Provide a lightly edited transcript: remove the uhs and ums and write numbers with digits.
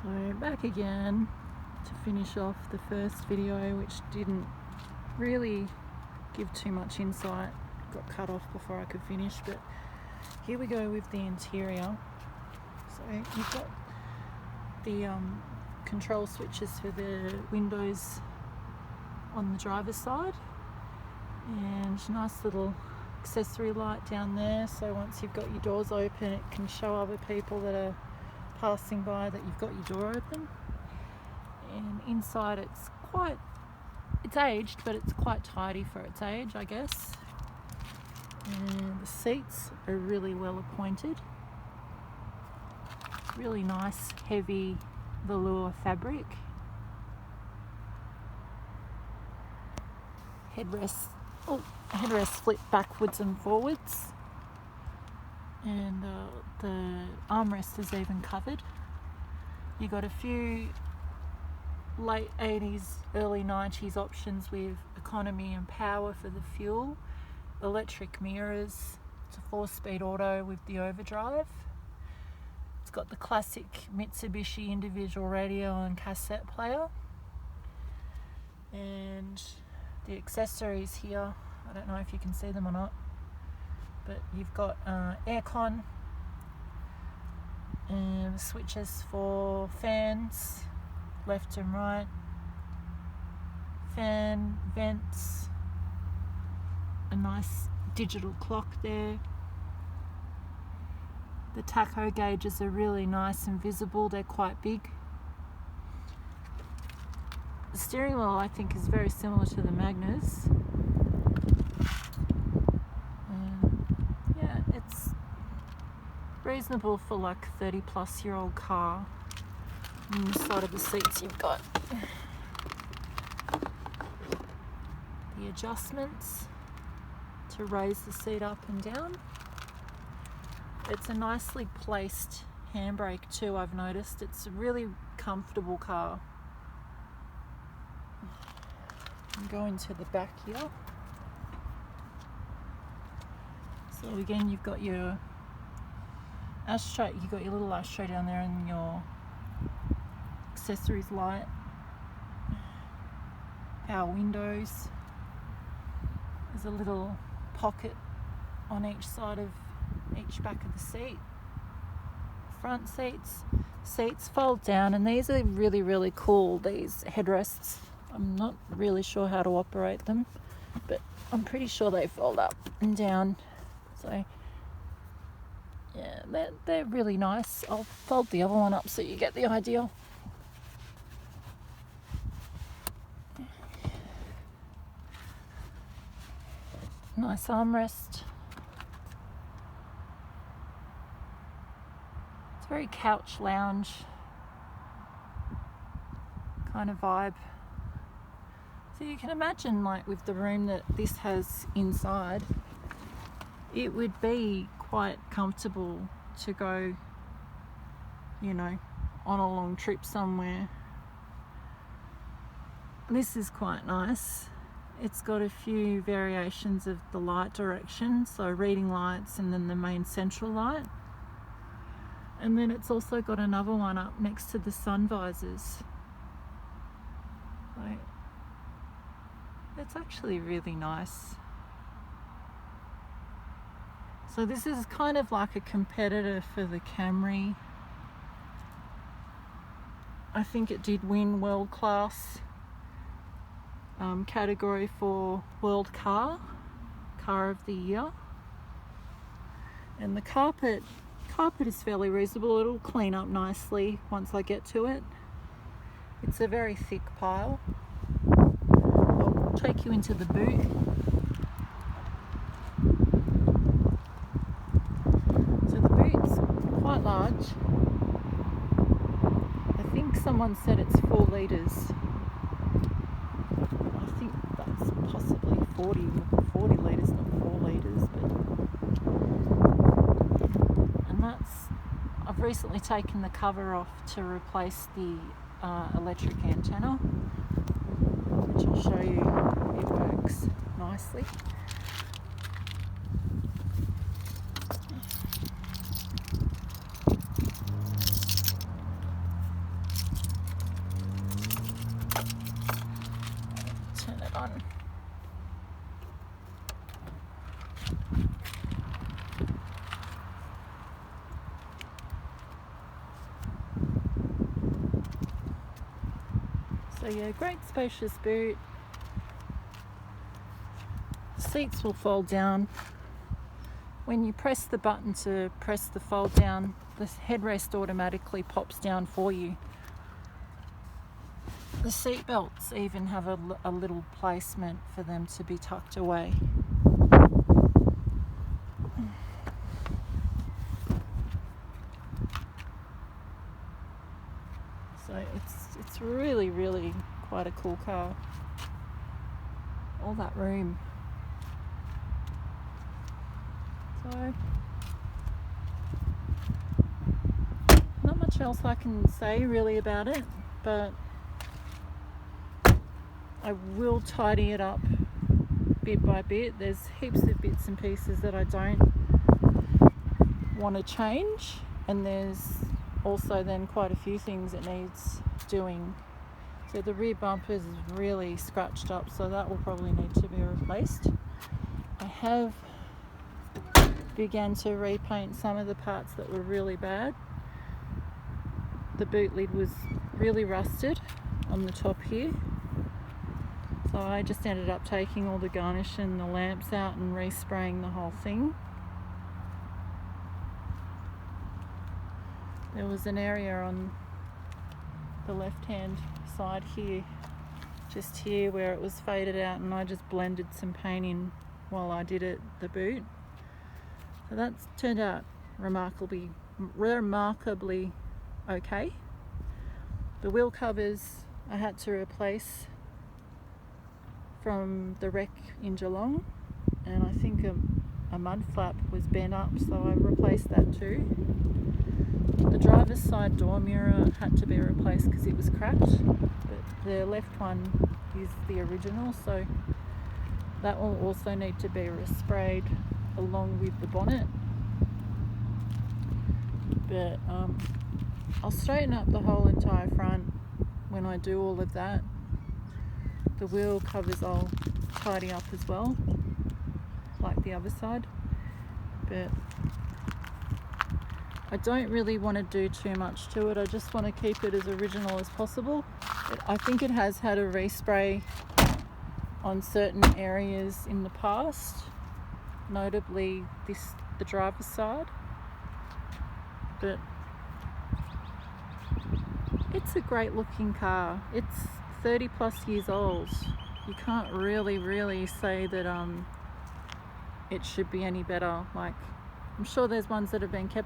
So back again to finish off the first video, which didn't really give too much insight, got cut off before I could finish, but here we go with the interior. So you've got the control switches for the windows on the driver's side, and nice little accessory light down there, so once you've got your doors open it can show other people that are passing by that you've got your door open. And inside it's aged, but it's quite tidy for its age, I guess. And the seats are really well appointed, really nice heavy velour fabric. Headrests flip backwards and forwards, and the armrest is even covered. You got a few late 80s, early 90s options with economy and power for the fuel, electric mirrors, it's a 4-speed auto with the overdrive. It's got the classic Mitsubishi individual radio and cassette player, and the accessories here, I don't know if you can see them or not, but you've got aircon and switches for fans left and right, fan vents, a nice digital clock there. The tacho gauges are really nice and visible, they're quite big. The steering wheel I think is very similar to the Magnus. Yeah, it's reasonable for like a 30-plus-year-old car. On the side of the seats you've got the adjustments to raise the seat up and down. It's a nicely placed handbrake too, I've noticed. It's a really comfortable car. And go into the back here. So again, you've got your ashtray, you've got your little ashtray down there and your accessories light, power windows. There's a little pocket on each side of each back of the seat. Front seats fold down, and these are really, really cool, these headrests. I'm not really sure how to operate them, but I'm pretty sure they fold up and down. So yeah, they're really nice. I'll fold the other one up so you get the idea. Nice armrest. It's very couch lounge kind of vibe. So you can imagine, like with the room that this has inside, it would be quite comfortable to go, you know, on a long trip somewhere. This is quite nice. It's got a few variations of the light direction, so reading lights and then the main central light. And then it's also got another one up next to the sun visors. Like, it's actually really nice. So this is kind of like a competitor for the Camry. I think it did win world class category for World Car of the Year. And the carpet is fairly reasonable. It'll clean up nicely once I get to it. It's a very thick pile. I'll take you into the boot. So the boot's quite large. I think someone said it's 4 litres. I think that's possibly 40 litres, not 4 litres. And I've recently taken the cover off to replace the electric antenna, which I'll show you. It works nicely. on. So yeah, great spacious boot. Seats will fold down. When you press the button to press the fold down, the headrest automatically pops down for you. The seat belts even have a little placement for them to be tucked away. So it's really, really quite a cool car. All that room. So not much else I can say really about it, but I will tidy it up bit by bit. There's heaps of bits and pieces that I don't want to change, and there's also then quite a few things it needs doing. So the rear bumper is really scratched up, so that will probably need to be replaced. I have began to repaint some of the parts that were really bad. The boot lid was really rusted on the top here, so I just ended up taking all the garnish and the lamps out and respraying the whole thing. There was an area on the left hand side here, just here, where it was faded out, and I just blended some paint in while I did it, the boot. So that's turned out remarkably okay. The wheel covers I had to replace from the wreck in Geelong, and I think a mud flap was bent up, so I replaced that too. The driver's side door mirror had to be replaced because it was cracked, but the left one is the original, so that will also need to be resprayed along with the bonnet. But I'll straighten up the whole entire front when I do all of that. The wheel covers I'll tidy up as well, like the other side, but I don't really want to do too much to it. I just want to keep it as original as possible. But I think it has had a respray on certain areas in the past, notably the driver's side. But it's a great looking car. It's 30 plus years old. You can't really say that it should be any better. Like, I'm sure there's ones that have been kept